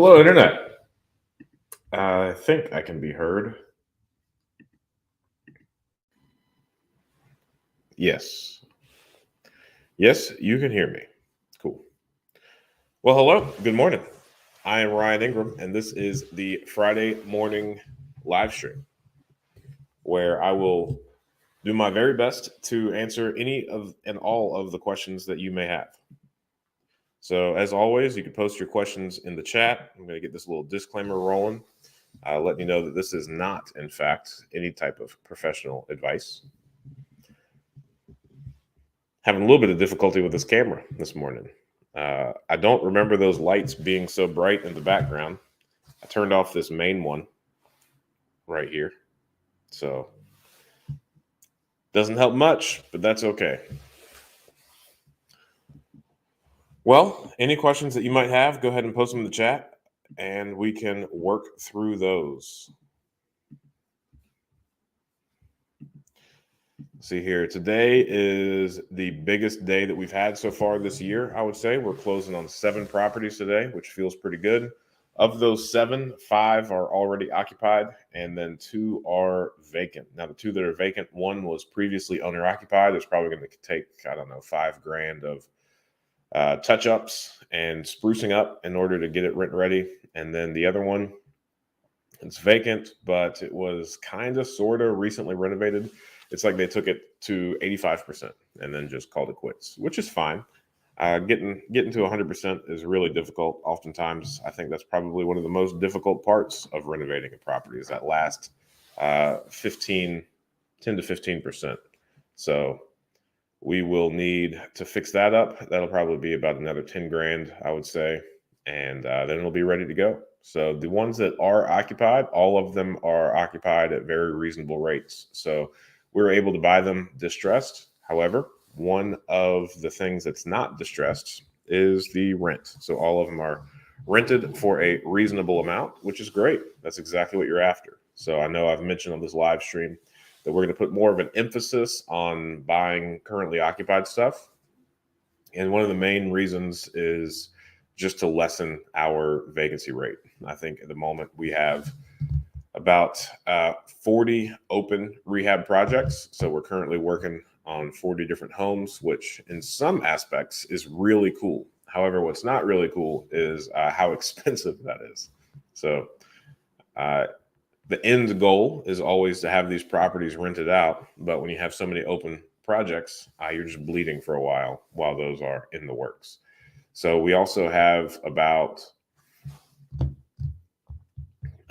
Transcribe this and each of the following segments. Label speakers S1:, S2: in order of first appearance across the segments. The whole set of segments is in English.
S1: Hello, Internet. I think I can be heard. Yes. Yes, you can hear me. Cool. Well, hello. Good morning. I am Ryan Ingram, and this is the Friday morning live stream where I will do my very best to answer any of and all of the questions that you may have. So, as always, you can post your questions in the chat. I'm going to get this little disclaimer rolling. Let you know that this is not, in fact, any type of professional advice. Having a little bit of difficulty with this camera this morning. I don't remember those lights being so bright in the background. I turned off this main one right here. So doesn't help much, but that's okay. Well, any questions that you might have, go ahead and post them in the chat and we can work through those. See here, today is the biggest day that we've had so far this year, I would say. We're closing on 7 properties today, which feels pretty good. Of those 7, 5 are already occupied, and then 2 are vacant. Now, the 2 that are vacant, one was previously owner occupied. It's probably going to take, I don't know, $5,000 of touch-ups and sprucing up in order to get it rent ready. And then the other one, it's vacant, but it was kind of, sort of recently renovated. It's like they took it to 85% and then just called it quits, which is fine. Getting to 100% is really difficult. Oftentimes, I think that's probably one of the most difficult parts of renovating a property is that last 10 to 15%. So we will need to fix that up. That'll probably be about another 10 grand, I would say, and then it'll be ready to go. So the ones that are occupied, all of them are occupied at very reasonable rates. So we're able to buy them distressed. However, one of the things that's not distressed is the rent. So all of them are rented for a reasonable amount, which is great. That's exactly what you're after. So I know I've mentioned on this live stream that we're going to put more of an emphasis on buying currently occupied stuff. And one of the main reasons is just to lessen our vacancy rate. I think at the moment we have about 40 open rehab projects. So we're currently working on 40 different homes, which in some aspects is really cool. However, what's not really cool is how expensive that is. So the end goal is always to have these properties rented out. But when you have so many open projects, you're just bleeding for a while those are in the works. So we also have about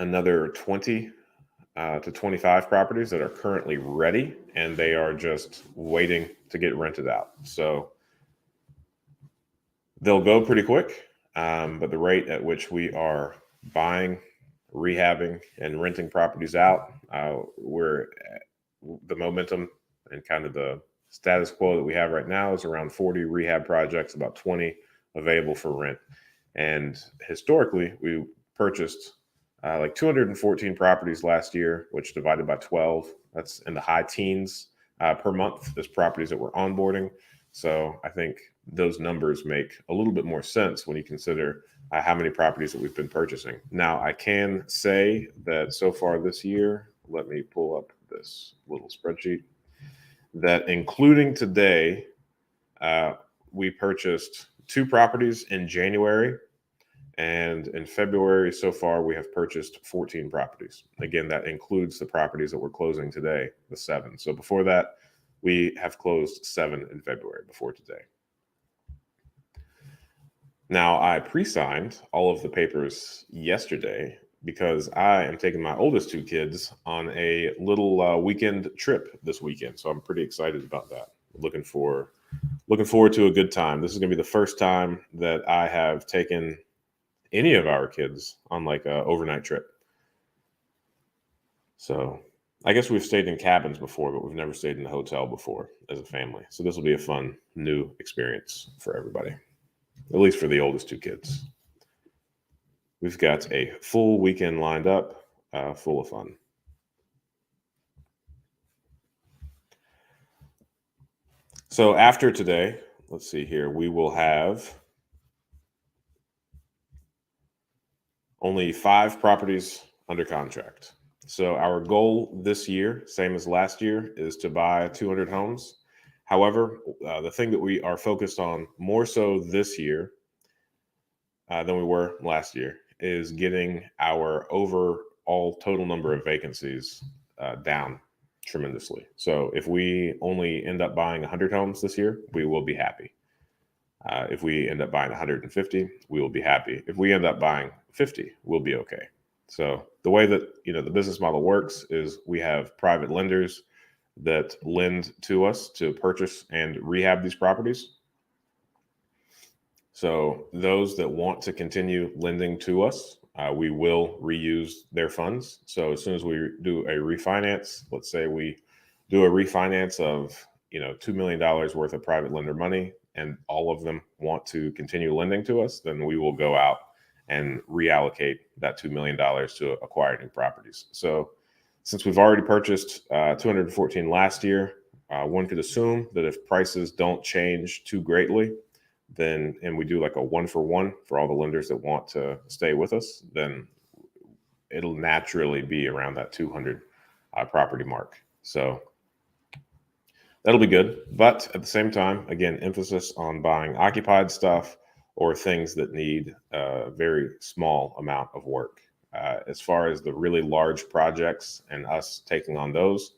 S1: another 20 to 25 properties that are currently ready, and they are just waiting to get rented out. So they'll go pretty quick, but the rate at which we are buying, rehabbing, and renting properties out, the momentum and kind of the status quo that we have right now is around 40 rehab projects, about 20 available for rent. And historically, we purchased like 214 properties last year, which divided by 12, that's in the high teens per month as properties that we're onboarding. So I think those numbers make a little bit more sense when you consider how many properties that we've been purchasing. Now, I can say that so far this year, let me pull up this little spreadsheet, that including today, we purchased 2 properties in January. And in February, so far, we have purchased 14 properties. Again, that includes the properties that we're closing today, the 7. So before that, we have closed 7 in February before today. Now, I pre-signed all of the papers yesterday because I am taking my oldest 2 kids on a little weekend trip this weekend. So I'm pretty excited about that. Looking forward to a good time. This is going to be the first time that I have taken any of our kids on like an overnight trip. So I guess we've stayed in cabins before, but we've never stayed in a hotel before as a family. So this will be a fun new experience for everybody, at least for the oldest 2 kids. We've got a full weekend lined up, full of fun. So after today, let's see here, we will have Only 5 properties under contract. So our goal this year, same as last year, is to buy 200 homes. However, the thing that we are focused on more so this year than we were last year is getting our overall total number of vacancies down tremendously. So if we only end up buying 100 homes this year, we will be happy. If we end up buying 150, we will be happy. If we end up buying 50, we'll be okay. So the way that the business model works is we have private lenders that lend to us to purchase and rehab these properties. So those that want to continue lending to us, we will reuse their funds. So as soon as we do a refinance, let's say we do a refinance of $2 million worth of private lender money, and all of them want to continue lending to us, then we will go out and reallocate that $2 million to acquire new properties. So since we've already purchased 214 last year, one could assume that if prices don't change too greatly, then, and we do like a 1-for-1 for all the lenders that want to stay with us, then it'll naturally be around that 200 property mark. So that'll be good. But at the same time, again, emphasis on buying occupied stuff or things that need a very small amount of work. As far as the really large projects and us taking on those,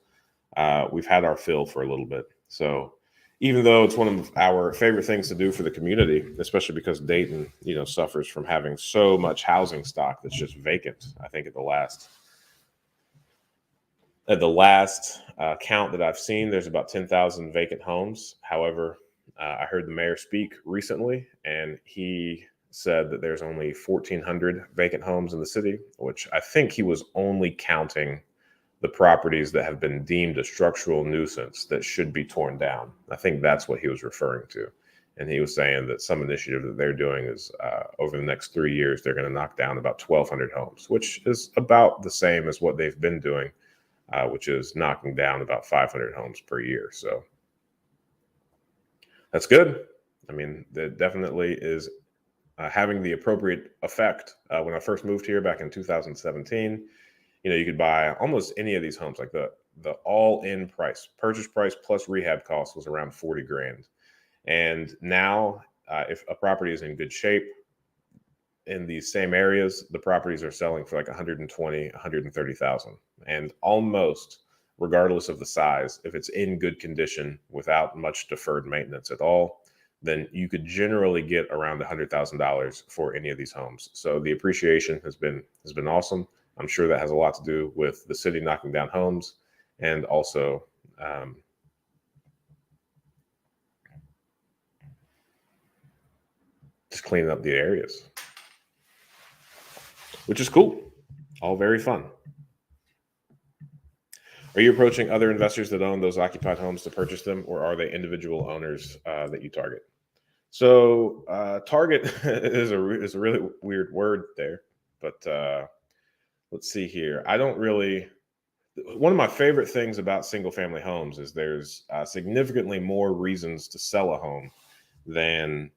S1: we've had our fill for a little bit. So even though it's one of our favorite things to do for the community, especially because Dayton, suffers from having so much housing stock that's just vacant. I think at the last count that I've seen, there's about 10,000 vacant homes. However, I heard the mayor speak recently, and he said that there's only 1,400 vacant homes in the city, which I think he was only counting the properties that have been deemed a structural nuisance that should be torn down. I think that's what he was referring to. And he was saying that some initiative that they're doing is over the next 3 years, they're going to knock down about 1,200 homes, which is about the same as what they've been doing, which is knocking down about 500 homes per year. So that's good. I mean, that definitely is having the appropriate effect. When I first moved here back in 2017, you could buy almost any of these homes, like the all-in price, purchase price plus rehab cost was around 40 grand. And now if a property is in good shape in these same areas, the properties are selling for like 120, 130,000. And almost regardless of the size, if it's in good condition without much deferred maintenance at all, then you could generally get around $100,000 for any of these homes. So the appreciation has been awesome. I'm sure that has a lot to do with the city knocking down homes and also just cleaning up the areas, which is cool. All very fun. Are you approaching other investors that own those occupied homes to purchase them, or are they individual owners that you target? So target is a really weird word there, but let's see here. One of my favorite things about single family homes is there's significantly more reasons to sell a home than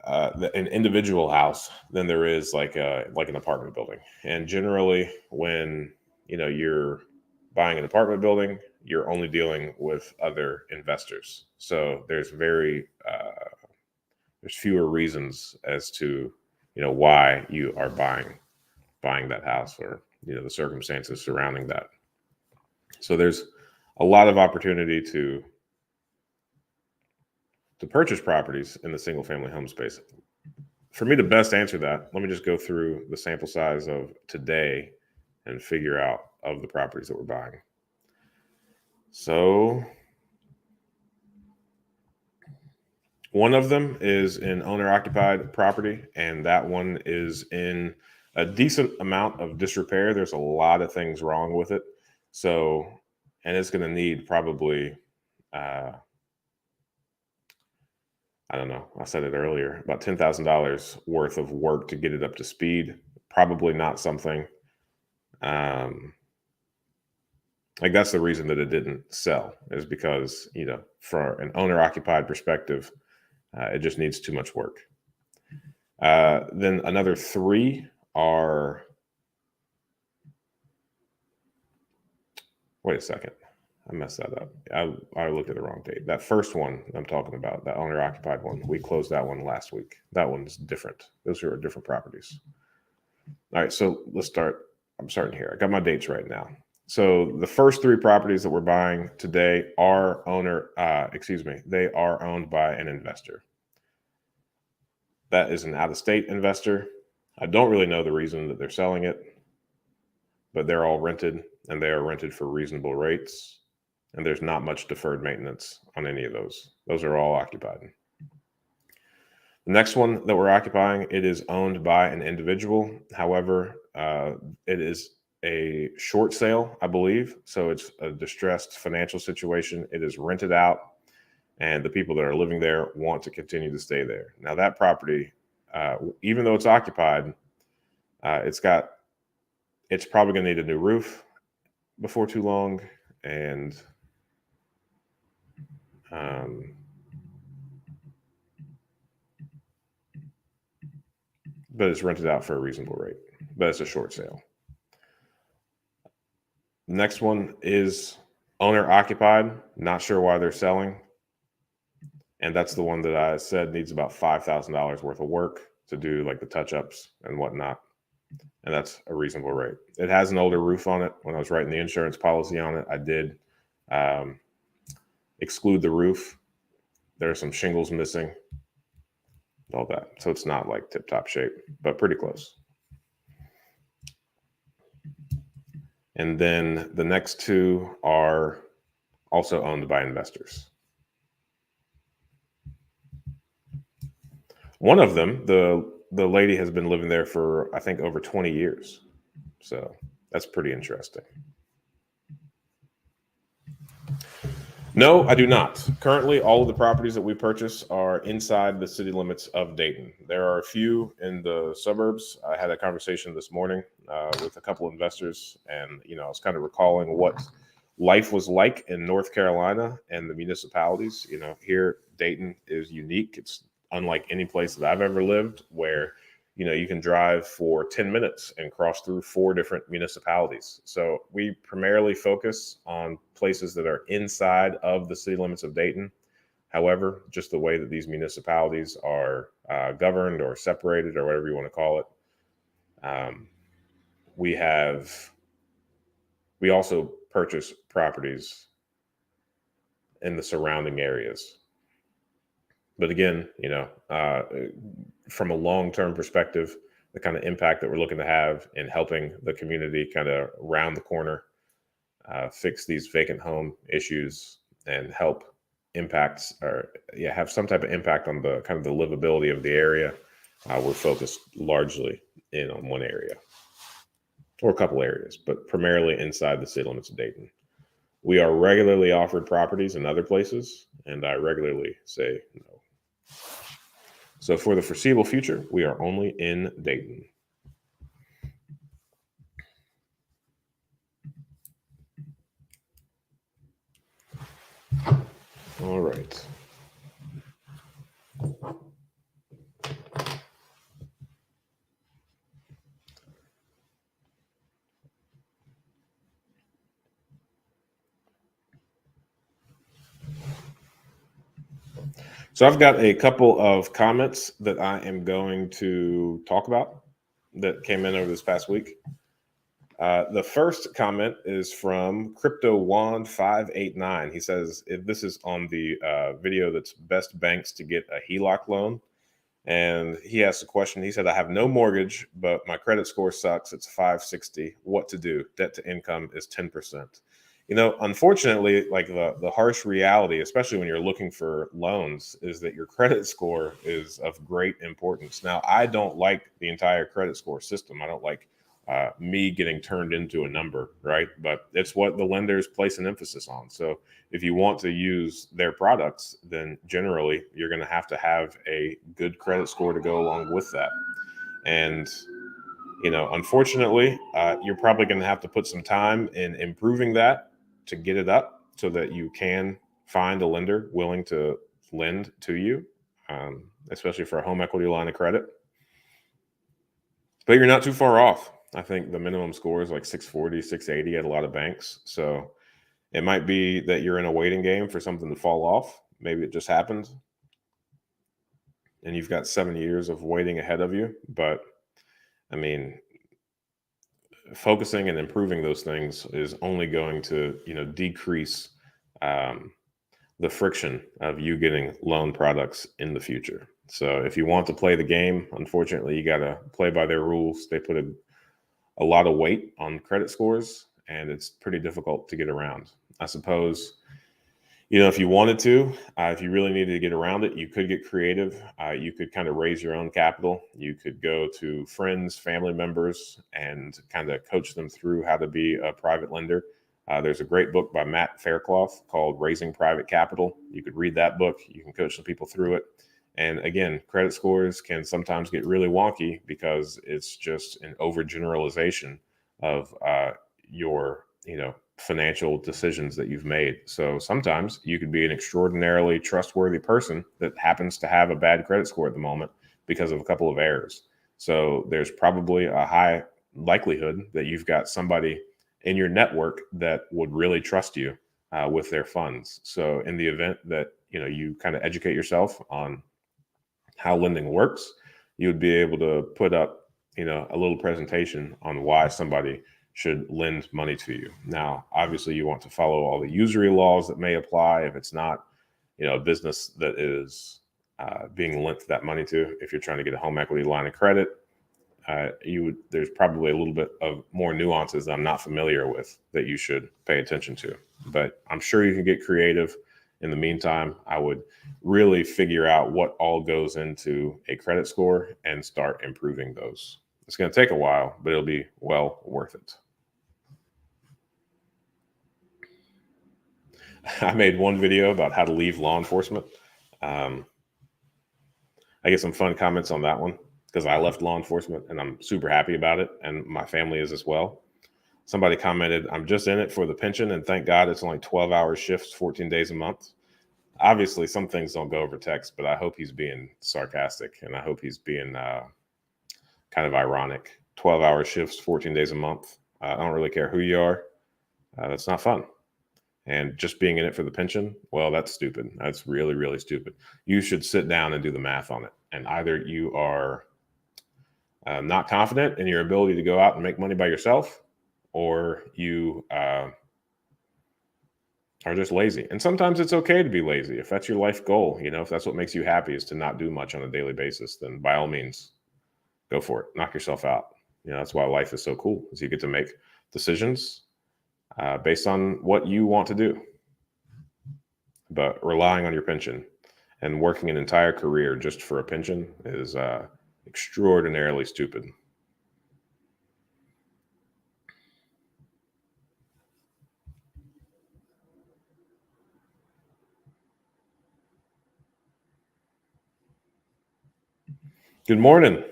S1: an individual house than there is like an apartment building. And generally when you're buying an apartment building, you're only dealing with other investors. So there's fewer reasons as to why you are buying that house, or the circumstances surrounding that. So there's a lot of opportunity to purchase properties in the single family home space. For me to best answer that, let me just go through the sample size of today and figure out of the properties that we're buying. So one of them is an owner occupied property, and that one is in a decent amount of disrepair. There's a lot of things wrong with it. So, and it's going to need probably, I don't know, I said it earlier, about $10,000 worth of work to get it up to speed. Probably not something, like that's the reason that it didn't sell, is because, for an owner occupied perspective, it just needs too much work. Then another 3 are, wait a second. I messed that up. I looked at the wrong date. That first one I'm talking about, that owner occupied one, we closed that one last week. That one's different. Those are different properties. All right, so let's start. I'm starting here. I got my dates right now. So the first 3 properties that we're buying today are they are owned by an investor. That is an out-of-state investor. I don't really know the reason that they're selling it, but they're all rented, and they are rented for reasonable rates. And there's not much deferred maintenance on any of those. Those are all occupied. The next one that we're occupying, it is owned by an individual. However, it is a short sale, I believe. So it's a distressed financial situation. It is rented out, and the people that are living there want to continue to stay there. Now, that property, even though it's occupied, it's probably going to need a new roof before too long, and but it's rented out for a reasonable rate. But it's a short sale. The next one is owner occupied. Not sure why they're selling. And that's the one that I said needs about $5,000 worth of work to do like the touch-ups and whatnot. And that's a reasonable rate. It has an older roof on it. When I was writing the insurance policy on it, I did exclude the roof. There are some shingles missing, all that. So it's not like tip-top shape, but pretty close. And then the next 2 are also owned by investors. One of them, the lady has been living there for, I think, over 20 years. So that's pretty interesting. No, I do not. Currently, all of the properties that we purchase are inside the city limits of Dayton. There are a few in the suburbs. I had a conversation this morning with a couple investors, and I was kind of recalling what life was like in North Carolina and the municipalities. Here Dayton is unique. It's unlike any place that I've ever lived, where you can drive for 10 minutes and cross through 4 different municipalities. So we primarily focus on places that are inside of the city limits of Dayton. However, just the way that these municipalities are governed or separated or whatever you want to call it, we also purchase properties in the surrounding areas. But again, from a long-term perspective, the kind of impact that we're looking to have in helping the community kind of round the corner, fix these vacant home issues, and help have some type of impact on the kind of the livability of the area. We're focused largely in on one area or a couple areas, but primarily inside the city limits of Dayton. We are regularly offered properties in other places, and I regularly say no. So for the foreseeable future, we are only in Dayton. All right. So I've got a couple of comments that I am going to talk about that came in over this past week. The first comment is from CryptoWand589. He says, if this is on the video that's best banks to get a HELOC loan. And he asked a question. He said, I have no mortgage, but my credit score sucks. It's 560. What to do? Debt to income is 10%. Unfortunately, like the harsh reality, especially when you're looking for loans, is that your credit score is of great importance. Now, I don't like the entire credit score system. I don't like me getting turned into a number, right? But it's what the lenders place an emphasis on. So if you want to use their products, then generally you're going to have a good credit score to go along with that. And unfortunately, you're probably going to have to put some time in improving that to get it up so that you can find a lender willing to lend to you, especially for a home equity line of credit. But you're not too far off. I think the minimum score is like 640, 680 at a lot of banks. So it might be that you're in a waiting game for something to fall off. Maybe it just happened and you've got 7 years of waiting ahead of you. But I mean, focusing and improving those things is only going to, decrease um, the friction of you getting loan products in the future. So if you want to play the game, unfortunately, you got to play by their rules. They put a lot of weight on credit scores, and it's pretty difficult to get around. I suppose, if you wanted to, if you really needed to get around it, you could get creative. You could kind of raise your own capital. You could go to friends, family members, and kind of coach them through how to be a private lender. There's a great book by Matt Faircloth called Raising Private Capital. You could read that book. You can coach some people through it. And again, credit scores can sometimes get really wonky because it's just an overgeneralization of your, financial decisions that you've made. So sometimes you could be an extraordinarily trustworthy person that happens to have a bad credit score at the moment because of a couple of errors. So there's probably a high likelihood that you've got somebody in your network that would really trust you with their funds. So in the event that, you kind of educate yourself on how lending works, you would be able to put up, a little presentation on why somebody should lend money to you. Now, obviously, you want to follow all the usury laws that may apply if it's not, a business that is being lent that money to. If you're trying to get a home equity line of credit, there's probably a little bit of more nuances that I'm not familiar with that you should pay attention to. But I'm sure you can get creative. In the meantime, I would really figure out what all goes into a credit score and start improving those. It's going to take a while, but it'll be well worth it. I made one video about how to leave law enforcement. I get some fun comments on that one because I left law enforcement and I'm super happy about it. And my family is as well. Somebody commented, I'm just in it for the pension and thank God it's only 12-hour shifts, 14 days a month. Obviously, some things don't go over text, but I hope he's being sarcastic and I hope he's being kind of ironic. 12-hour shifts, 14 days a month. I don't really care who you are. That's not fun. And just being in it for the pension, well, that's stupid. That's really, really stupid. You should sit down and do the math on it. And either you are not confident in your ability to go out and make money by yourself, or you are just lazy. And sometimes it's okay to be lazy. If that's your life goal, if that's what makes you happy is to not do much on a daily basis, then by all means, go for it. Knock yourself out. That's why life is so cool, is you get to make decisions based on what you want to do. But relying on your pension and working an entire career just for a pension is extraordinarily stupid. Good morning.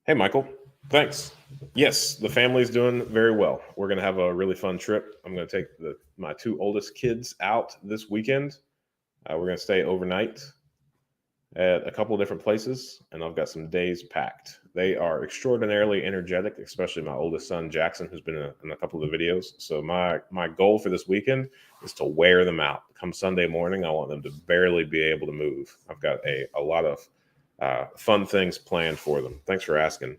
S1: Hey, Michael. Thanks. Yes, the family's doing very well. We're going to have a really fun trip. I'm going to take my two oldest kids out this weekend. We're going to stay overnight at a couple of different places, and I've got some days packed. They are extraordinarily energetic, especially my oldest son, Jackson, who's been in a couple of the videos. So my goal for this weekend is to wear them out. Come Sunday morning, I want them to barely be able to move. I've got a lot of fun things planned for them. Thanks for asking.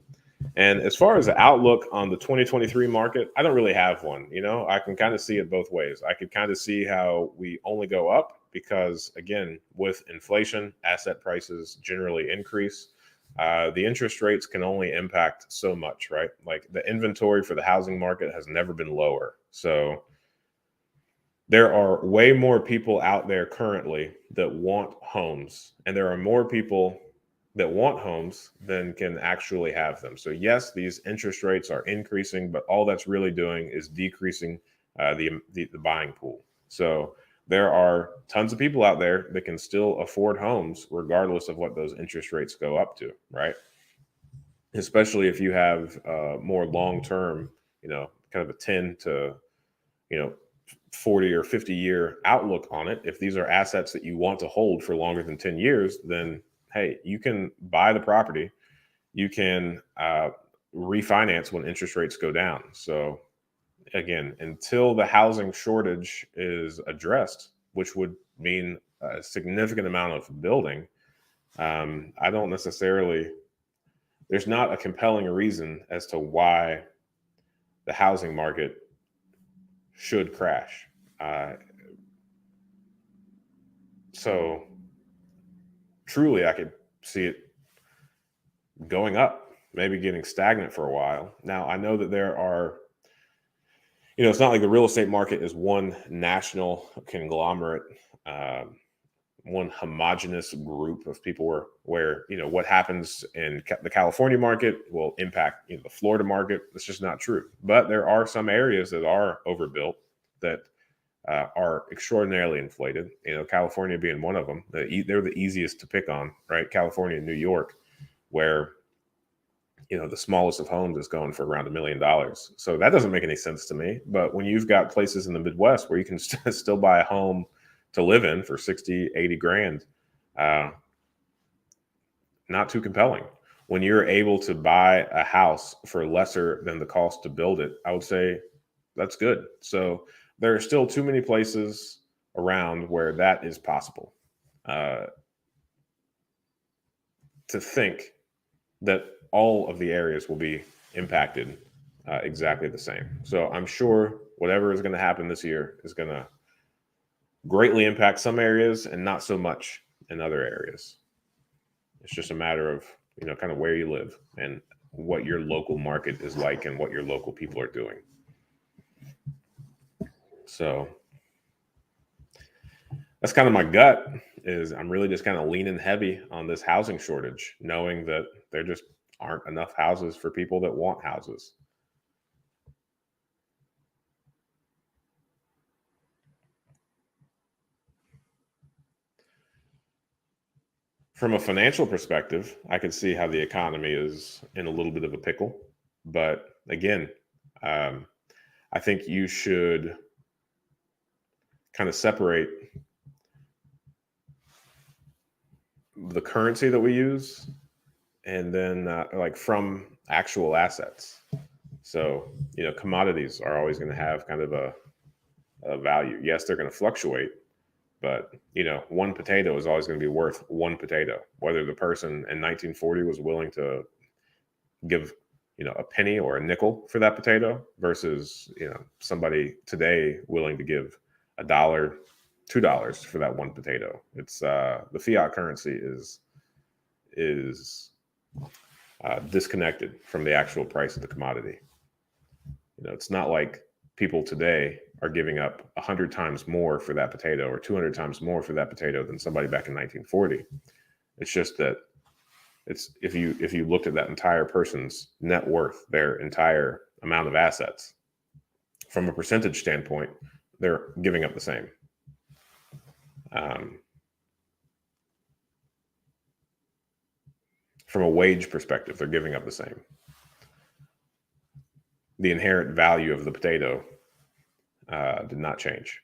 S1: And as far as the outlook on the 2023 market, I don't really have one. I can kind of see it both ways. I could kind of see how we only go up because, again, with inflation, asset prices generally increase. The interest rates can only impact so much, right? Like the inventory for the housing market has never been lower. So there are way more people out there currently that want homes, and there are more people that want homes than can actually have them. So yes, these interest rates are increasing, but all that's really doing is decreasing the buying pool. So there are tons of people out there that can still afford homes regardless of what those interest rates go up to, right? Especially if you have more long-term, kind of a 10 to, 40 or 50 year outlook on it. If these are assets that you want to hold for longer than 10 years, then hey, you can buy the property, you can refinance when interest rates go down. So again, until the housing shortage is addressed, which would mean a significant amount of building, I don't necessarily, there's not a compelling reason as to why the housing market should crash. Uh, so truly, I could see it going up, maybe getting stagnant for a while. Now, I know that there are, it's not like the real estate market is one national conglomerate, um, one homogenous group of people where what happens in the California market will impact the Florida market. It's just not true. But there are some areas that are overbuilt that are extraordinarily inflated. California being one of them. They're the easiest to pick on, right? California and New York, where the smallest of homes is going for around $1 million. So that doesn't make any sense to me. But when you've got places in the Midwest where you can still buy a home to live in for 60, 80 grand, uh, not too compelling. When you're able to buy a house for lesser than the cost to build it, I would say that's good. So there are still too many places around where that is possible, uh, to think that all of the areas will be impacted exactly the same. So I'm sure whatever is going to happen this year is going to greatly impact some areas and not so much in other areas. It's just a matter of, kind of where you live and what your local market is like and what your local people are doing. So that's kind of my gut, is I'm really just kind of leaning heavy on this housing shortage, knowing that there just aren't enough houses for people that want houses. From a financial perspective, I can see how the economy is in a little bit of a pickle. But again, um, I think you should kind of separate the currency that we use and then like from actual assets. So, commodities are always going to have kind of a value. Yes, they're going to fluctuate, but one potato is always going to be worth one potato. Whether the person in 1940 was willing to give a penny or a nickel for that potato versus somebody today willing to give $1, $2 for that one potato. It's the fiat currency is disconnected from the actual price of the commodity. It's not like people today are giving up 100 times more for that potato or 200 times more for that potato than somebody back in 1940. It's just that it's if you looked at that entire person's net worth, their entire amount of assets, from a percentage standpoint, they're giving up the same. From a wage perspective, they're giving up the same. The inherent value of the potato did not change.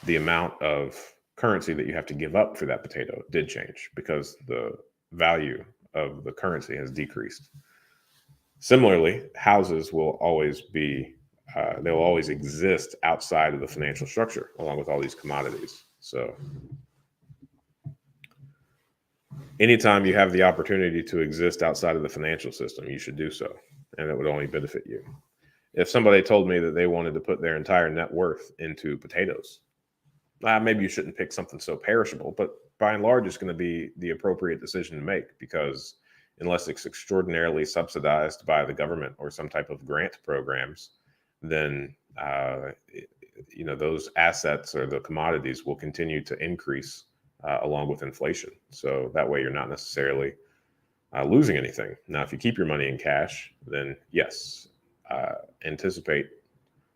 S1: The amount of currency that you have to give up for that potato did change because the value of the currency has decreased. Similarly, houses will always be, they'll always exist outside of the financial structure, along with all these commodities. So anytime you have the opportunity to exist outside of the financial system, you should do so, and it would only benefit you. If somebody told me that they wanted to put their entire net worth into potatoes, maybe you shouldn't pick something so perishable, but by and large, it's going to be the appropriate decision to make, because unless it's extraordinarily subsidized by the government or some type of grant programs, then those assets or the commodities will continue to increase along with inflation. So that way, you're not necessarily losing anything. Now, if you keep your money in cash, then yes, anticipate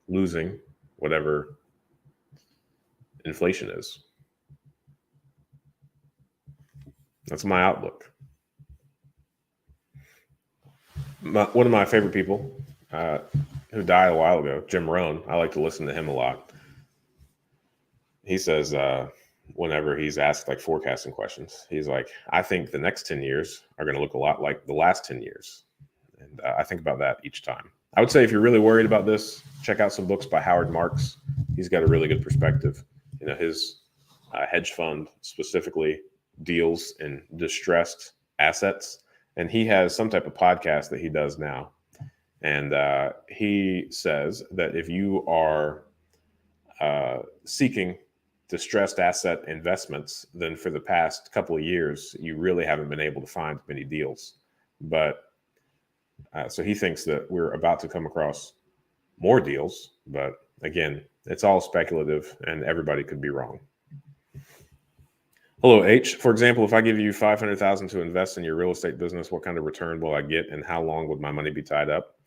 S1: losing whatever inflation is. That's my outlook. One of my favorite people who died a while ago, Jim Rohn, I like to listen to him a lot. He says, whenever he's asked like forecasting questions. He's like, I think the next 10 years are going to look a lot like the last 10 years. And I think about that each time. I would say if you're really worried about this, check out some books by Howard Marks. He's got a really good perspective. His hedge fund specifically deals in distressed assets. And he has some type of podcast that he does now. And he says that if you are seeking distressed asset investments, then for the past couple of years, you really haven't been able to find many deals. But so he thinks that we're about to come across more deals. But again, it's all speculative and everybody could be wrong. Hello, H. For example, if I give you $500,000 to invest in your real estate business, what kind of return will I get and how long would my money be tied up?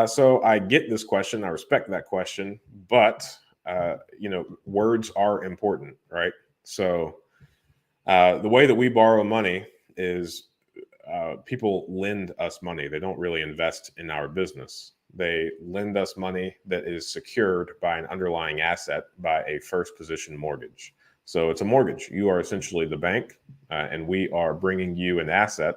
S1: So I get this question. I respect that question, but words are important, right? So the way that we borrow money is people lend us money. They don't really invest in our business. They lend us money that is secured by an underlying asset by a first position mortgage. So it's a mortgage. You are essentially the bank, and we are bringing you an asset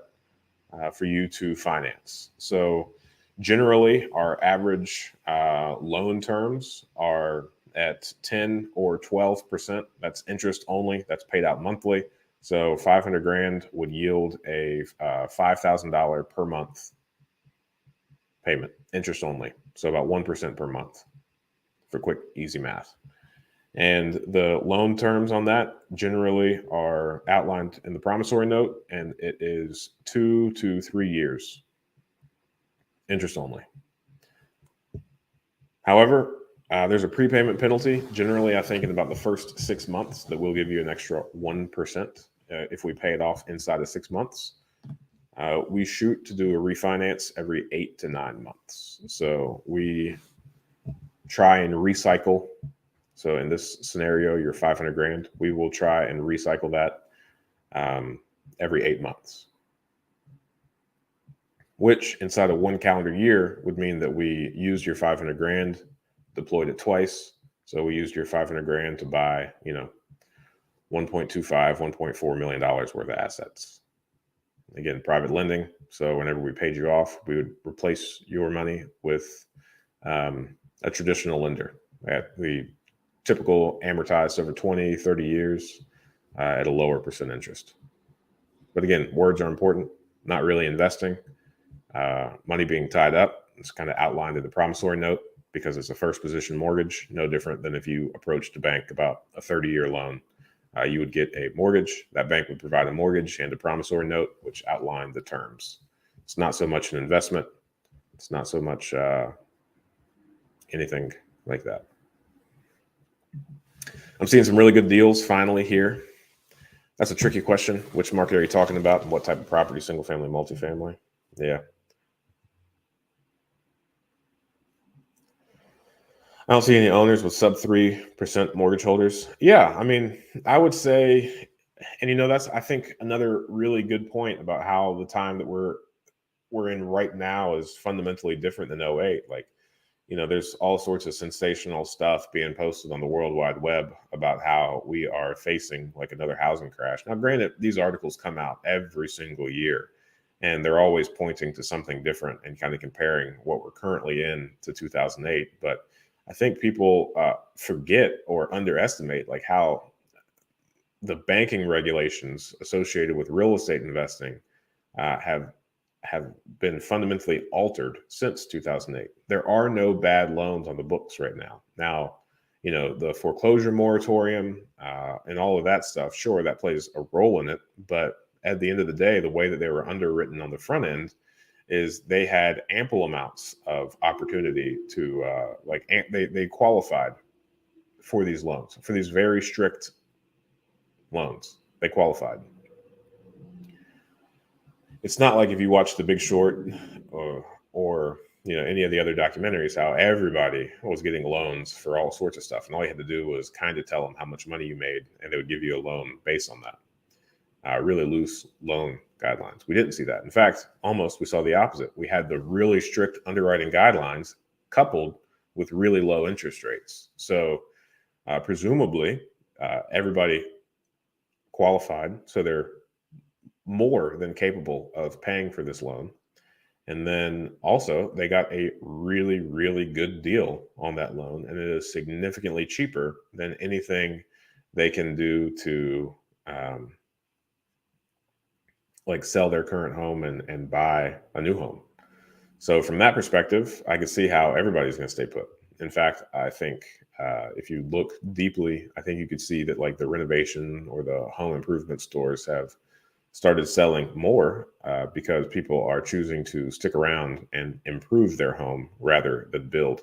S1: for you to finance. So generally, our average loan terms are at 10 or 12%. That's interest only. That's paid out monthly. So 500 grand would yield a $5,000 per month payment, interest only. So about 1% per month for quick, easy math. And the loan terms on that generally are outlined in the promissory note, and it is 2 to 3 years, interest only. However, there's a prepayment penalty. Generally, I think in about the first 6 months that we'll give you an extra 1% if we pay it off inside of 6 months. We shoot to do a refinance every 8 to 9 months. So we try and recycle. So in this scenario, your 500 grand, we will try and recycle that every 8 months, which inside of 1 calendar year would mean that we used your 500 grand, deployed it twice. So we used your 500 grand to buy, $1.25, $1.4 million worth of assets. Again, private lending. So whenever we paid you off, we would replace your money with a traditional lender. We typical amortized over 20, 30 years at a lower percent interest. But again, words are important, not really investing. Money being tied up, it's kind of outlined in the promissory note because it's a first position mortgage, no different than if you approached a bank about a 30-year loan. You would get a mortgage. That bank would provide a mortgage and a promissory note, which outline the terms. It's not so much an investment. It's not so much anything like that. I'm seeing some really good deals finally here. That's a tricky question. Which market are you talking about? And what type of property? Single family, multifamily? Yeah. I don't see any owners with sub 3% mortgage holders. Yeah, I mean, I would say, and that's I think another really good point about how the time that we're in right now is fundamentally different than '08. Like, there's all sorts of sensational stuff being posted on the World Wide Web about how we are facing like another housing crash. Now, granted, these articles come out every single year, and they're always pointing to something different and kind of comparing what we're currently in to 2008. But I think people forget or underestimate like how the banking regulations associated with real estate investing have been fundamentally altered since 2008. There are no bad loans on the books right now. Now, the foreclosure moratorium and all of that stuff, sure, that plays a role in it. But at the end of the day, the way that they were underwritten on the front end is they had ample amounts of opportunity to they qualified for these loans, for these very strict loans. They qualified. It's not like if you watch The Big Short or any of the other documentaries, how everybody was getting loans for all sorts of stuff, and all you had to do was kind of tell them how much money you made, and they would give you a loan based on that. Really loose loan guidelines. We didn't see that. In fact, we saw the opposite. We had the really strict underwriting guidelines coupled with really low interest rates. So presumably, everybody qualified, so they're more than capable of paying for this loan. And then also, they got a really, really good deal on that loan, and it is significantly cheaper than anything they can do to um, like sell their current home and buy a new home. So from that perspective, I can see how everybody's going to stay put. In fact, I think if you look deeply, I think you could see that like the renovation or the home improvement stores have started selling more because people are choosing to stick around and improve their home rather than build.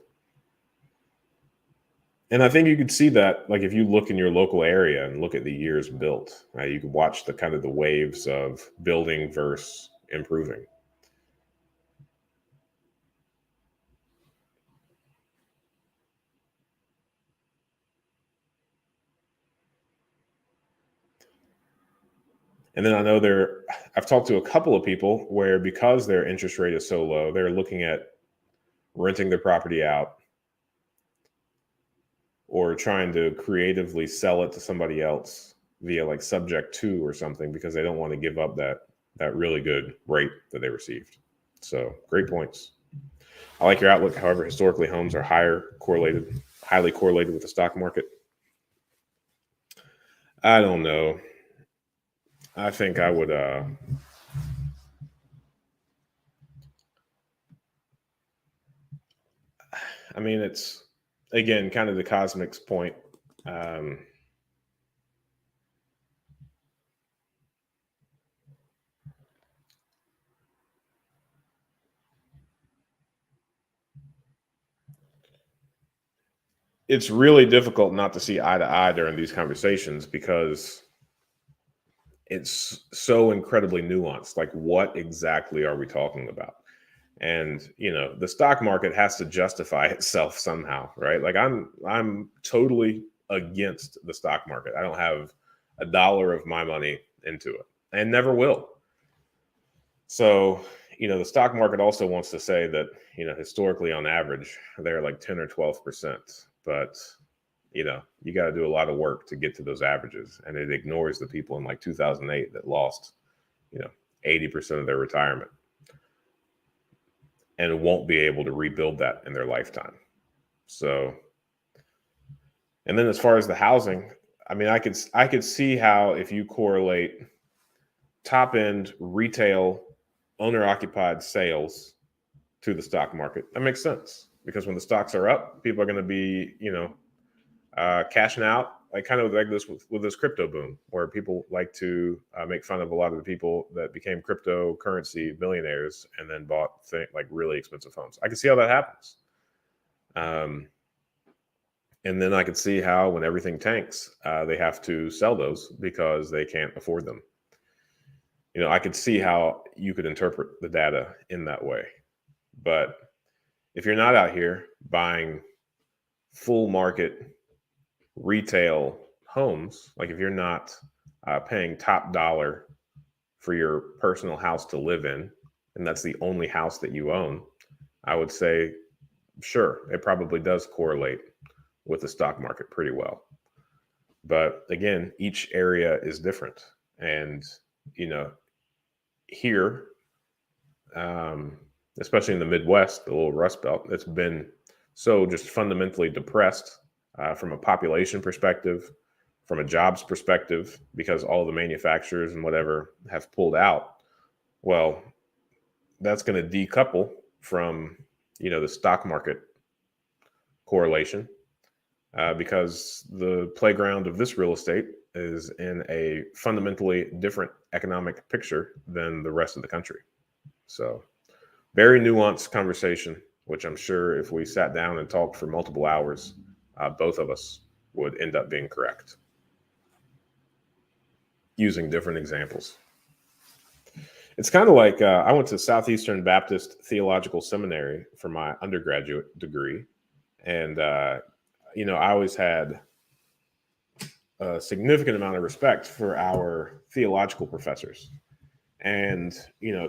S1: And I think you could see that, like if you look in your local area and look at the years built, you could watch the kind of the waves of building versus improving. And then I know I've talked to a couple of people where because their interest rate is so low, they're looking at renting their property out or trying to creatively sell it to somebody else via like subject to or something because they don't want to give up that really good rate that they received. So great points. I like your outlook. However, historically homes are highly correlated with the stock market. I don't know. I think I would I mean it's again kind of the cosmics point. Um it's really difficult not to see eye to eye during these conversations because it's so incredibly nuanced. Like, what exactly are we talking about? And the stock market has to justify itself somehow, right? Like, I'm totally against the stock market. I don't have a dollar of my money into it, and never will. So, the stock market also wants to say that, historically on average, they're like 10 or 12%. But, you got to do a lot of work to get to those averages. And it ignores the people in like 2008 that lost, you know, 80% of their retirement and won't be able to rebuild that in their lifetime. So, and then as far as the housing, I mean, I could see how if you correlate top end retail owner occupied sales to the stock market, that makes sense because when the stocks are up, people are going to be, cashing out, like kind of like this with this crypto boom, where people like to make fun of a lot of the people that became cryptocurrency millionaires and then bought like really expensive homes. I can see how that happens. Um, and then I could see how when everything tanks, they have to sell those because they can't afford them. I could see how you could interpret the data in that way. But if you're not out here buying full market retail homes, like if you're not paying top dollar for your personal house to live in, and that's the only house that you own, I would say, sure, it probably does correlate with the stock market pretty well. But again, each area is different. And, you know, here, um, especially in the Midwest, the little Rust Belt, it's been so just fundamentally depressed from a population perspective, from a jobs perspective, because all the manufacturers and whatever have pulled out. Well, that's going to decouple from the stock market correlation because the playground of this real estate is in a fundamentally different economic picture than the rest of the country. So very nuanced conversation, which I'm sure if we sat down and talked for multiple hours, both of us would end up being correct using different examples. It's kind of like I went to Southeastern Baptist Theological Seminary for my undergraduate degree. And, I always had a significant amount of respect for our theological professors. And,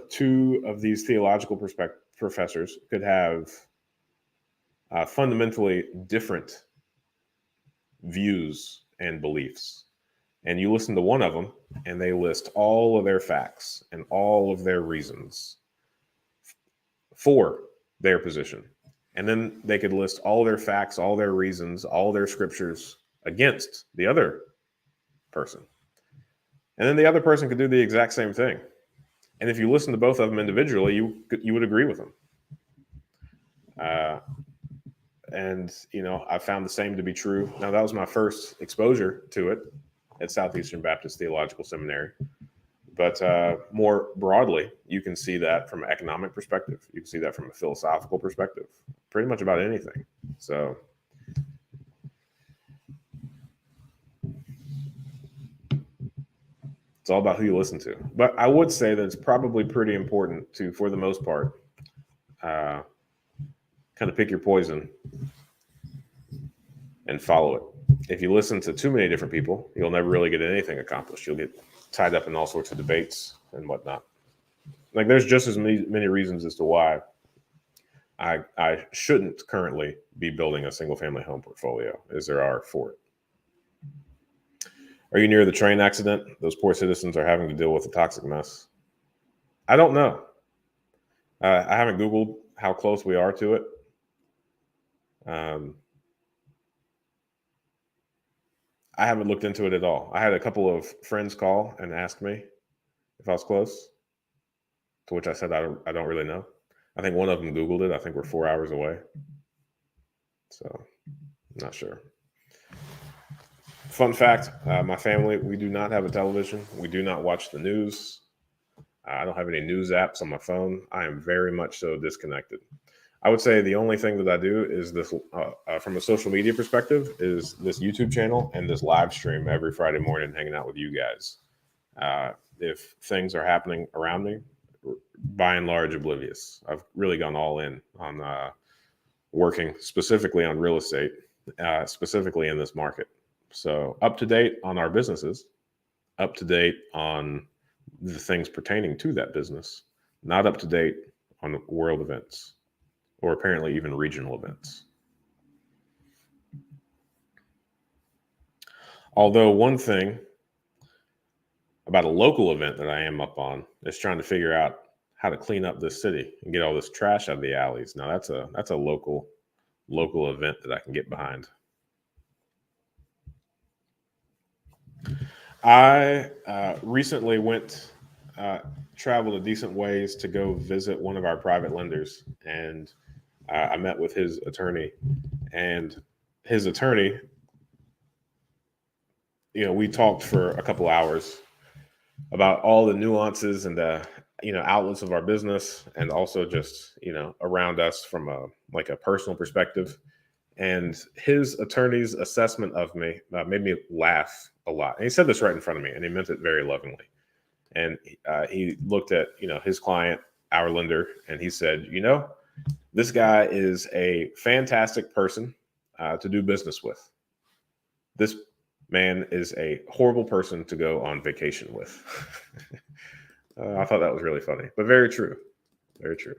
S1: two of these theological professors could have fundamentally different views and beliefs. And you listen to one of them, and they list all of their facts and all of their reasons for their position. And then they could list all their facts, all their reasons, all their scriptures against the other person. And then the other person could do the exact same thing. And if you listen to both of them individually, you would agree with them. And I found the same to be true. Now, that was my first exposure to it at Southeastern Baptist Theological Seminary. But more broadly, you can see that from an economic perspective. You can see that from a philosophical perspective, pretty much about anything. So it's all about who you listen to. But I would say that it's probably pretty important to, for the most part, kind of pick your poison and follow it. If you listen to too many different people, you'll never really get anything accomplished. You'll get tied up in all sorts of debates and whatnot. Like, there's just as many reasons as to why I shouldn't currently be building a single family home portfolio as there are for it. Are you near the train accident? Those poor citizens are having to deal with a toxic mess. I don't know. I haven't Googled how close we are to it. I haven't looked into it at all. I had a couple of friends call and ask me if I was close, to which I said I don't really know. I think one of them Googled it. I think we're 4 hours away. So, I'm not sure. Fun fact, my family, we do not have a television. We do not watch the news. I don't have any news apps on my phone. I am very much so disconnected. I would say the only thing that I do is this, from a social media perspective, is this YouTube channel and this live stream every Friday morning, hanging out with you guys. If things are happening around me, by and large, oblivious. I've really gone all in on working specifically on real estate, specifically in this market. So up to date on our businesses, up to date on the things pertaining to that business, not up to date on world events, or apparently even regional events. Although one thing about a local event that I am up on is trying to figure out how to clean up this city and get all this trash out of the alleys. Now that's a local event that I can get behind. I recently traveled a decent ways to go visit one of our private lenders, and I met with his attorney, and his attorney, we talked for a couple hours about all the nuances and the, outlets of our business, and also just, around us from a personal perspective. And his attorney's assessment of me made me laugh a lot. And he said this right in front of me, and he meant it very lovingly. And he looked at, his client, our lender, and he said, this guy is a fantastic person to do business with. This man is a horrible person to go on vacation with. I thought that was really funny, but very true. Very true.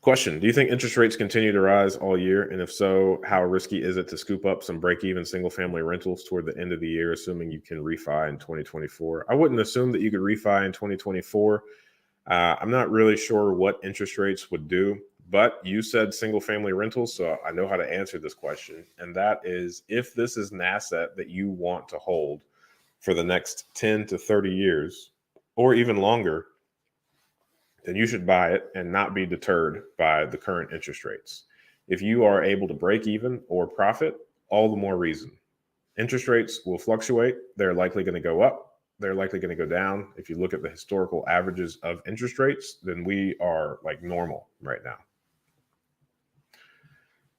S1: Question: do you think interest rates continue to rise all year? And if so, how risky is it to scoop up some break-even single-family rentals toward the end of the year, assuming you can refi in 2024? I wouldn't assume that you could refi in 2024. I'm not really sure what interest rates would do, but you said single-family rentals, so I know how to answer this question. And that is, if this is an asset that you want to hold for the next 10 to 30 years, or even longer, then you should buy it and not be deterred by the current interest rates. If you are able to break even or profit, all the more reason. Interest rates will fluctuate. They're likely going to go up. They're likely going to go down. If you look at the historical averages of interest rates, then we are like normal right now.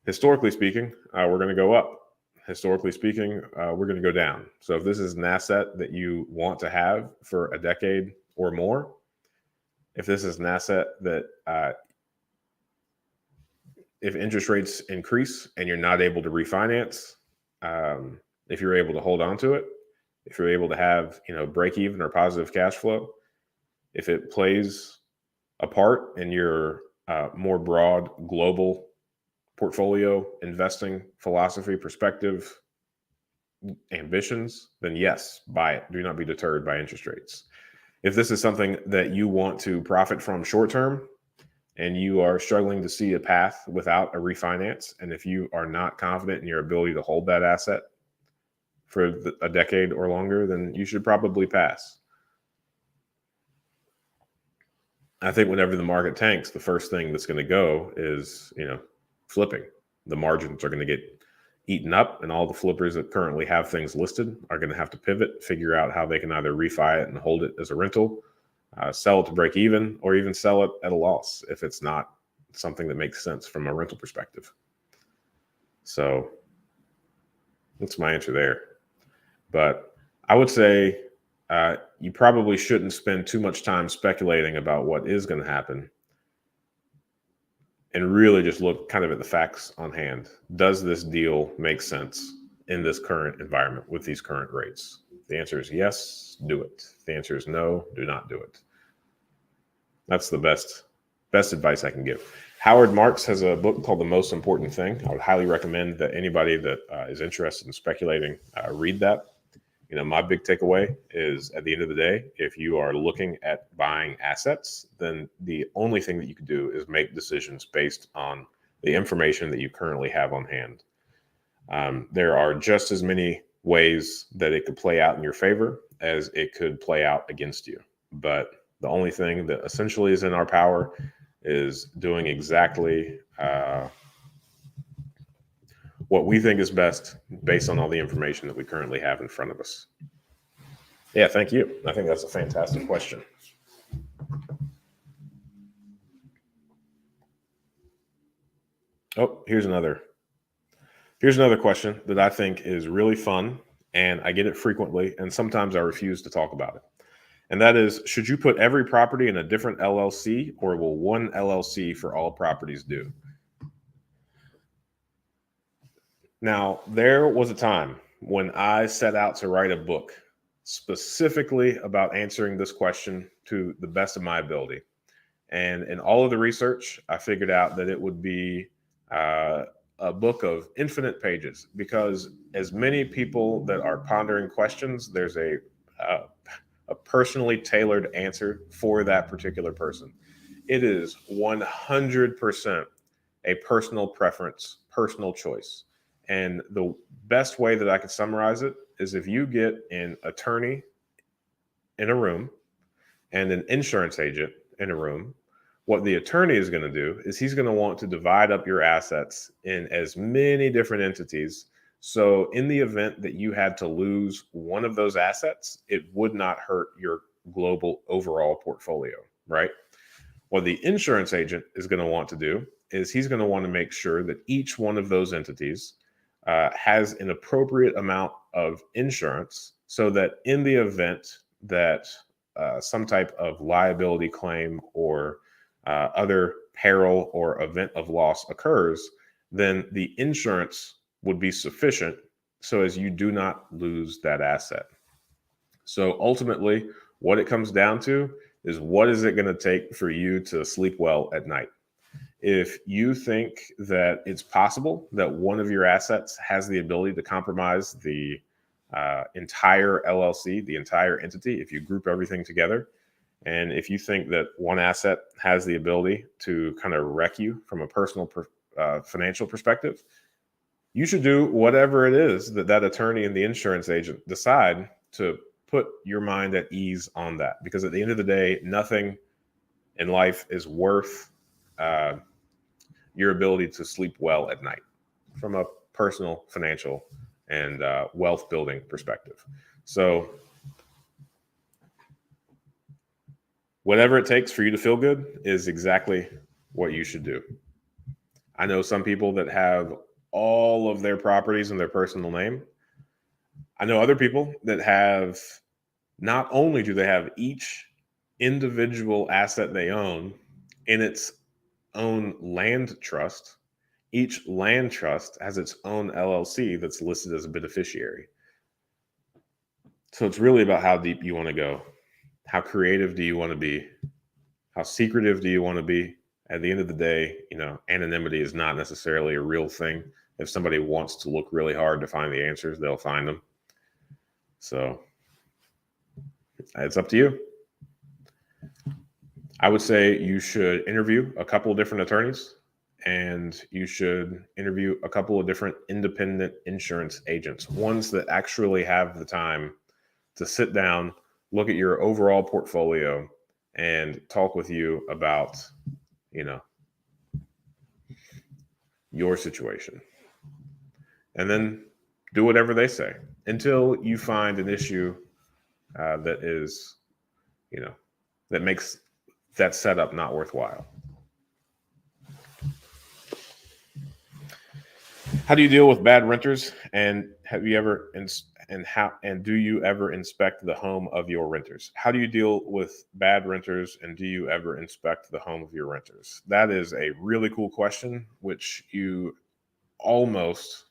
S1: Historically speaking, we're going to go up. Historically speaking, we're going to go down. So if this is an asset that you want to have for a decade or more, if this is an asset that if interest rates increase and you're not able to refinance, if you're able to hold on to it, if you're able to have, break even or positive cash flow, if it plays a part in your more broad global portfolio investing philosophy, perspective, ambitions, then yes, buy it. Do not be deterred by interest rates. If this is something that you want to profit from short term and you are struggling to see a path without a refinance, and if you are not confident in your ability to hold that asset for a decade or longer, then you should probably pass. I think whenever the market tanks, the first thing that's going to go is, flipping. The margins are going to get eaten up, and all the flippers that currently have things listed are going to have to pivot, figure out how they can either refi it and hold it as a rental, sell it to break even, or even sell it at a loss if it's not something that makes sense from a rental perspective. So that's my answer there. But I would say you probably shouldn't spend too much time speculating about what is going to happen, and really just look kind of at the facts on hand. Does this deal make sense in this current environment with these current rates? The answer is yes, do it. The answer is no, do not do it. That's the best advice I can give. Howard Marks has a book called The Most Important Thing. I would highly recommend that anybody that is interested in speculating read that. My big takeaway is, at the end of the day, if you are looking at buying assets, then the only thing that you can do is make decisions based on the information that you currently have on hand. There are just as many ways that it could play out in your favor as it could play out against you. But the only thing that essentially is in our power is doing exactly what we think is best based on all the information that we currently have in front of us. Yeah, thank you. I think that's a fantastic question. Oh, here's another question that I think is really fun, and I get it frequently, and sometimes I refuse to talk about it. And that is, should you put every property in a different LLC, or will one LLC for all properties do? Now, there was a time when I set out to write a book specifically about answering this question to the best of my ability. And in all of the research, I figured out that it would be a book of infinite pages, because as many people that are pondering questions, there's a personally tailored answer for that particular person. It is 100% a personal preference, personal choice. And the best way that I could summarize it is, if you get an attorney in a room and an insurance agent in a room, what the attorney is going to do is he's going to want to divide up your assets in as many different entities. So in the event that you had to lose one of those assets, it would not hurt your global overall portfolio, right? What the insurance agent is going to want to do is he's going to want to make sure that each one of those entities has an appropriate amount of insurance, so that in the event that some type of liability claim or other peril or event of loss occurs, then the insurance would be sufficient so as you do not lose that asset. So ultimately, what it comes down to is, what is it going to take for you to sleep well at night? If you think that it's possible that one of your assets has the ability to compromise the entire LLC, the entire entity, if you group everything together, and if you think that one asset has the ability to kind of wreck you from a personal financial perspective, you should do whatever it is that that attorney and the insurance agent decide to put your mind at ease on that. Because at the end of the day, nothing in life is worth your ability to sleep well at night from a personal, financial, and wealth building perspective. So whatever it takes for you to feel good is exactly what you should do. I know some people that have all of their properties in their personal name. I know other people that have, not only do they have each individual asset they own in its own land trust, each land trust has its own LLC that's listed as a beneficiary. So it's really about how deep you want to go. How creative do you want to be? How secretive do you want to be? At the end of the day, anonymity is not necessarily a real thing. If somebody wants to look really hard to find the answers, they'll find them. So it's up to you. I would say you should interview a couple of different attorneys, and you should interview a couple of different independent insurance agents, ones that actually have the time to sit down, look at your overall portfolio, and talk with you about, your situation. And then do whatever they say until you find an issue that is, that makes that setup not worthwhile. How do you deal with bad renters? And have you ever do you ever inspect the home of your renters? How do you deal with bad renters, and do you ever inspect the home of your renters? That is a really cool question, which you almost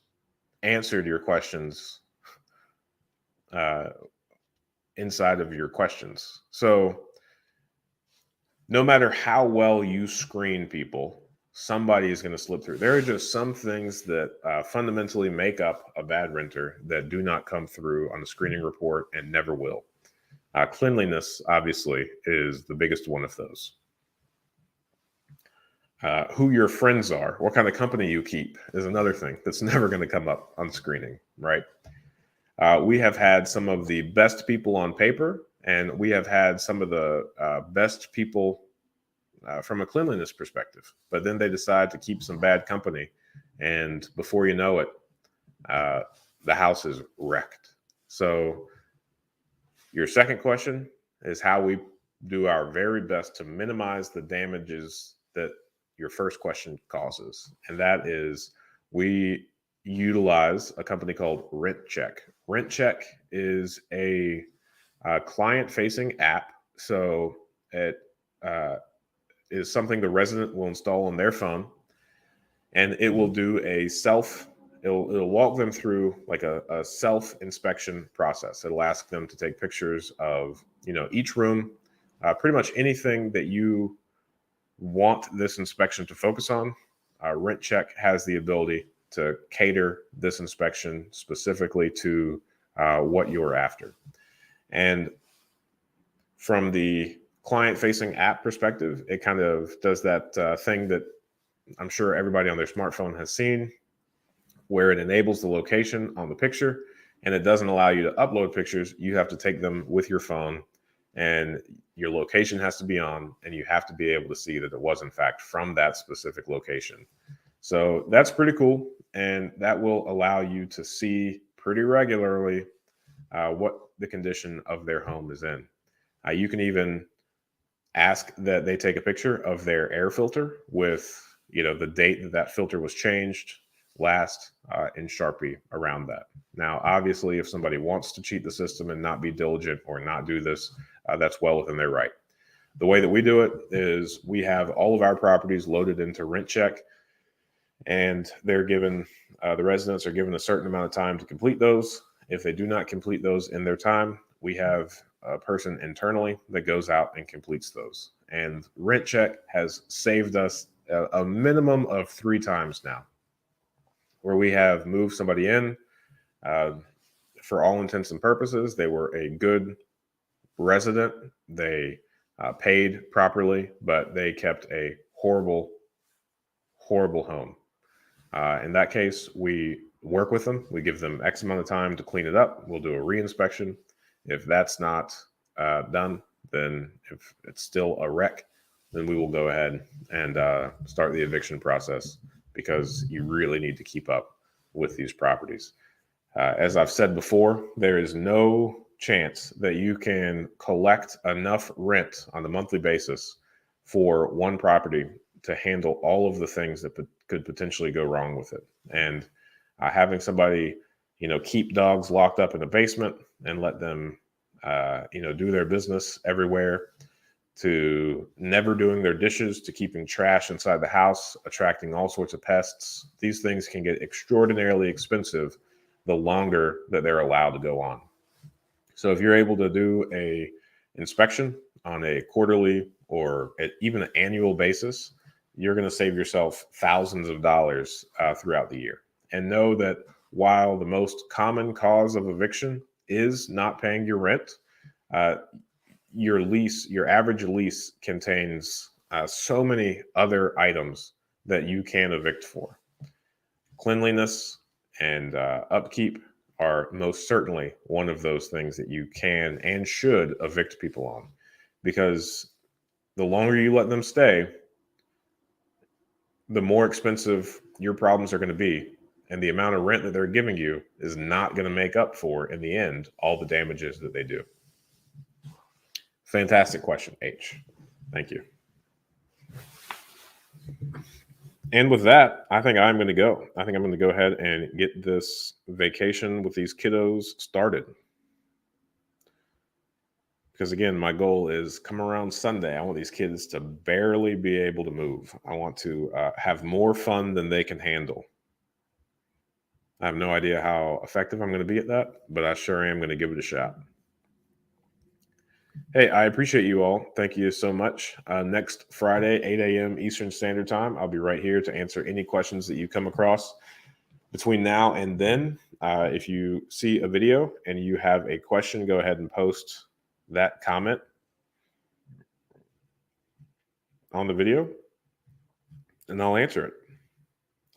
S1: answered your questions inside of your questions. So no matter how well you screen people, somebody is going to slip through. There are just some things that fundamentally make up a bad renter that do not come through on the screening report and never will. Cleanliness, obviously, is the biggest one of those. Who your friends are, what kind of company you keep is another thing that's never going to come up on screening, right? We have had some of the best people on paper, and we have had some of the best people from a cleanliness perspective, but then they decide to keep some bad company, and before you know it, the house is wrecked. So your second question is how we do our very best to minimize the damages that your first question causes, and that is we utilize a company called Rent Check. Rent Check is a client-facing app, so it is something the resident will install on their phone, and it will do it'll walk them through like a self-inspection process. It'll ask them to take pictures of each room, pretty much anything that you want this inspection to focus on. Rent Check has the ability to cater this inspection specifically to what you're after. And from the client-facing app perspective, it kind of does that thing that I'm sure everybody on their smartphone has seen, where it enables the location on the picture, and it doesn't allow you to upload pictures. You have to take them with your phone, and your location has to be on, and you have to be able to see that it was in fact from that specific location. So that's pretty cool, and that will allow you to see pretty regularly what the condition of their home is in. You can even ask that they take a picture of their air filter with the date that filter was changed last in Sharpie around that. Now, obviously, if somebody wants to cheat the system and not be diligent or not do this, that's well within their right. The way that we do it is we have all of our properties loaded into Rent Check, and they're given the residents are given a certain amount of time to complete those. If they do not complete those in their time, we have a person internally that goes out and completes those. And Rent Check has saved us a minimum of 3 times now, where we have moved somebody in. For all intents and purposes, they were a good resident. They paid properly, but they kept a horrible, horrible home. In that case, we work with them. We give them X amount of time to clean it up. We'll do a reinspection. If that's not done, then if it's still a wreck, then we will go ahead and start the eviction process, because you really need to keep up with these properties. As I've said before, there is no chance that you can collect enough rent on a monthly basis for one property to handle all of the things that could potentially go wrong with it. And having somebody, keep dogs locked up in a basement and let them, do their business everywhere, to never doing their dishes, to keeping trash inside the house, attracting all sorts of pests. These things can get extraordinarily expensive the longer that they're allowed to go on. So if you're able to do a inspection on a quarterly or even an annual basis, you're going to save yourself thousands of dollars throughout the year. And know that while the most common cause of eviction is not paying your rent, uh, your average lease contains so many other items that you can evict for. Cleanliness and upkeep are most certainly one of those things that you can and should evict people on, because the longer you let them stay, the more expensive your problems are going to be. And the amount of rent that they're giving you is not going to make up for, in the end, all the damages that they do. Fantastic question, H. Thank you. And with that, I think I'm going to go. I think I'm going to go ahead and get this vacation with these kiddos started. Because again, my goal is come around Sunday, I want these kids to barely be able to move. I want to have more fun than they can handle. I have no idea how effective I'm going to be at that, but I sure am going to give it a shot. Hey, I appreciate you all. Thank you so much. Next Friday, 8 a.m. Eastern Standard Time, I'll be right here to answer any questions that you come across. Between now and then, if you see a video and you have a question, go ahead and post that comment on the video, and I'll answer it.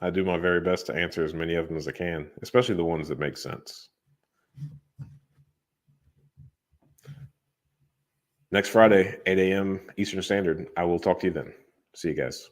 S1: I do my very best to answer as many of them as I can, especially the ones that make sense. Next Friday, 8 a.m. Eastern Standard. I will talk to you then. See you guys.